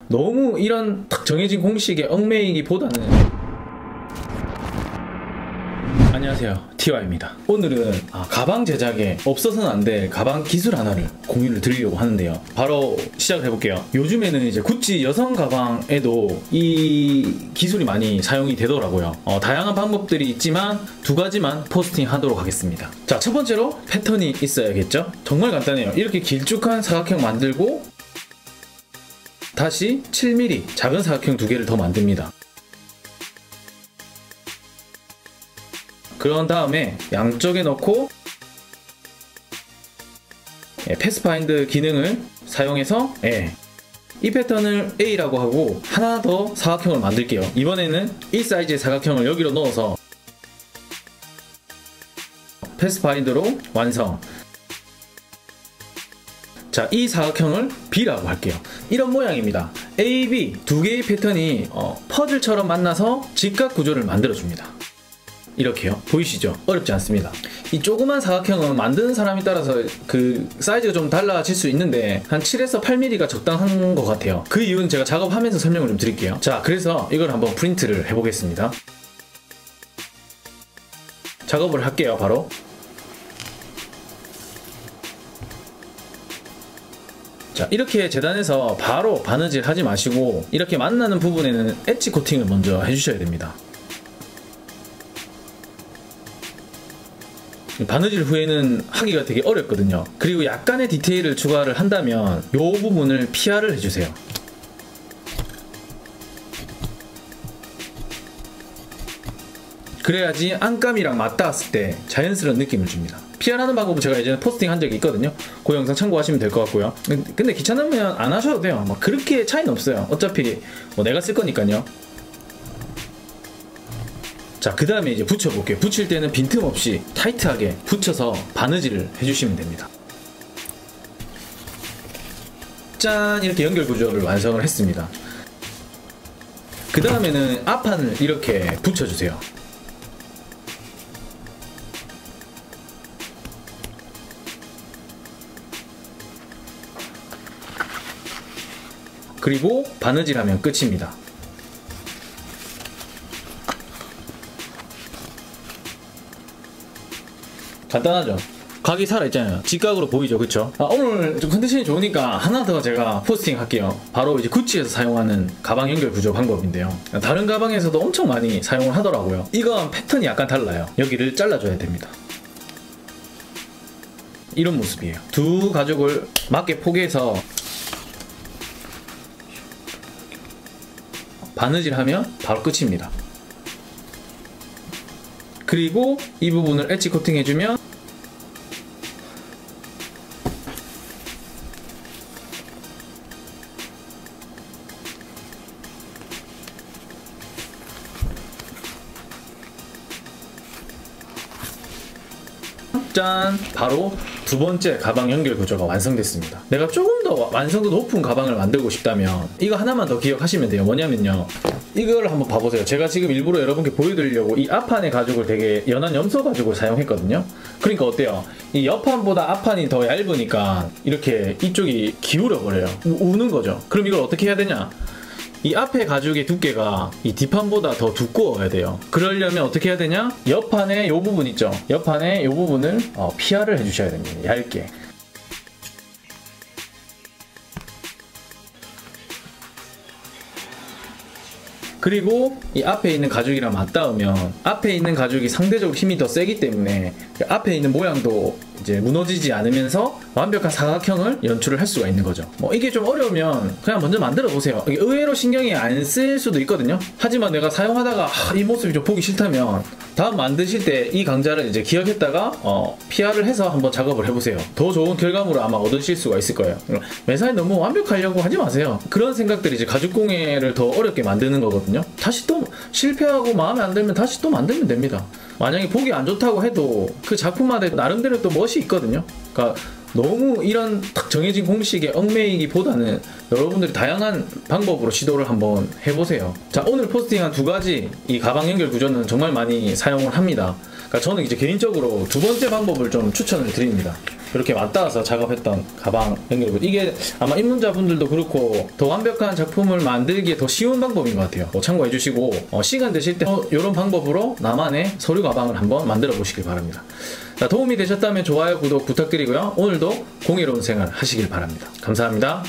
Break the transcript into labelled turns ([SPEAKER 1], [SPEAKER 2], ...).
[SPEAKER 1] 너무 이런 딱 정해진 공식에 얽매이기보다는. 안녕하세요, TY입니다. 오늘은 가방 제작에 없어서는 안 될 가방 기술 하나를 공유를 드리려고 하는데요. 바로 시작을 해볼게요. 요즘에는 이제 구찌 여성 가방에도 이 기술이 많이 사용이 되더라고요. 다양한 방법들이 있지만 두 가지만 포스팅 하도록 하겠습니다. 자, 첫 번째로 패턴이 있어야겠죠. 정말 간단해요. 이렇게 길쭉한 사각형 만들고 다시 7mm 작은 사각형 두 개를 더 만듭니다. 그런 다음에 양쪽에 넣고 패스파인드 기능을 사용해서 이 패턴을 A라고 하고 하나 더 사각형을 만들게요. 이번에는 이 사이즈의 사각형을 여기로 넣어서 패스파인드로 완성. 자, 이 사각형을 B라고 할게요. 이런 모양입니다. A, B 두 개의 패턴이 퍼즐처럼 만나서 직각 구조를 만들어줍니다. 이렇게요. 보이시죠? 어렵지 않습니다. 이 조그만 사각형은 만드는 사람에 따라서 그 사이즈가 좀 달라질 수 있는데 한 7에서 8mm가 적당한 것 같아요. 그 이유는 제가 작업하면서 설명을 좀 드릴게요. 자, 그래서 이걸 한번 프린트를 해보겠습니다. 작업을 할게요. 바로 자, 이렇게 재단해서 바로 바느질 하지 마시고 이렇게 만나는 부분에는 엣지 코팅을 먼저 해주셔야 됩니다. 바느질 후에는 하기가 되게 어렵거든요. 그리고 약간의 디테일을 추가를 한다면 이 부분을 PR을 해주세요. 그래야지 안감이랑 맞닿았을 때 자연스러운 느낌을 줍니다. PR하는 방법은 제가 예전에 포스팅 한 적이 있거든요. 그 영상 참고하시면 될 것 같고요. 근데 귀찮으면 안 하셔도 돼요. 막 그렇게 차이는 없어요. 어차피 내가 쓸 거니까요. 자, 그 다음에 이제 붙여볼게요. 붙일 때는 빈틈없이 타이트하게 붙여서 바느질을 해주시면 됩니다. 짠! 이렇게 연결 구조를 완성을 했습니다. 그 다음에는 앞판을 이렇게 붙여주세요. 그리고 바느질하면 끝입니다. 간단하죠? 각이 살아있잖아요. 직각으로 보이죠? 그쵸? 오늘 좀 컨디션이 좋으니까 하나 더 제가 포스팅 할게요. 바로 이제 구찌에서 사용하는 가방 연결 구조 방법인데요. 다른 가방에서도 엄청 많이 사용을 하더라고요. 이건 패턴이 약간 달라요. 여기를 잘라줘야 됩니다. 이런 모습이에요. 두 가죽을 맞게 포개서 바느질하면 바로 끝입니다. 그리고 이 부분을 엣지 코팅 해주면 짠! 바로 두 번째 가방 연결 구조가 완성됐습니다. 내가 조금 더 완성도 높은 가방을 만들고 싶다면 이거 하나만 더 기억하시면 돼요. 뭐냐면요, 이걸 한번 봐보세요. 제가 지금 일부러 여러분께 보여드리려고 이 앞판의 가죽을 되게 연한 염소 가죽을 사용했거든요. 그러니까 어때요? 이 옆판보다 앞판이 더 얇으니까 이렇게 이쪽이 기울어 버려요. 우는 거죠. 그럼 이걸 어떻게 해야 되냐? 이 앞에 가죽의 두께가 이 뒷판보다 더 두꺼워야 돼요. 그러려면 어떻게 해야 되냐? 옆판에 이 부분 있죠? 옆판에 이 부분을 PR을 해주셔야 됩니다. 얇게. 그리고 이 앞에 있는 가죽이랑 맞닿으면 앞에 있는 가죽이 상대적으로 힘이 더 세기 때문에 앞에 있는 모양도 이제 무너지지 않으면서 완벽한 사각형을 연출을 할 수가 있는 거죠. 이게 좀 어려우면 그냥 먼저 만들어 보세요. 이게 의외로 신경이 안 쓸 수도 있거든요. 하지만 내가 사용하다가 이 모습이 좀 보기 싫다면 다음 만드실 때 이 강좌를 이제 기억했다가 PR을 해서 한번 작업을 해보세요. 더 좋은 결과물을 아마 얻으실 수가 있을 거예요. 매사에 너무 완벽하려고 하지 마세요. 그런 생각들이 이제 가죽 공예를 더 어렵게 만드는 거거든요. 다시 또 실패하고 마음에 안 들면 다시 또 만들면 됩니다. 만약에 보기 안 좋다고 해도 그 작품마다 나름대로 또 멋이 있거든요. 그러니까 너무 이런 딱 정해진 공식에 얽매이기보다는 여러분들이 다양한 방법으로 시도를 한번 해보세요. 자, 오늘 포스팅한 두 가지 이 가방 연결 구조는 정말 많이 사용을 합니다. 그러니까 저는 이제 개인적으로 두 번째 방법을 좀 추천을 드립니다. 이렇게 맞닿아서 작업했던 가방 연결부. 이게 아마 입문자분들도 그렇고 더 완벽한 작품을 만들기에 더 쉬운 방법인 것 같아요. 참고해 주시고 시간 되실 때 이런 방법으로 나만의 서류 가방을 한번 만들어 보시길 바랍니다. 자, 도움이 되셨다면 좋아요, 구독 부탁드리고요. 오늘도 공예로운 생활 하시길 바랍니다. 감사합니다.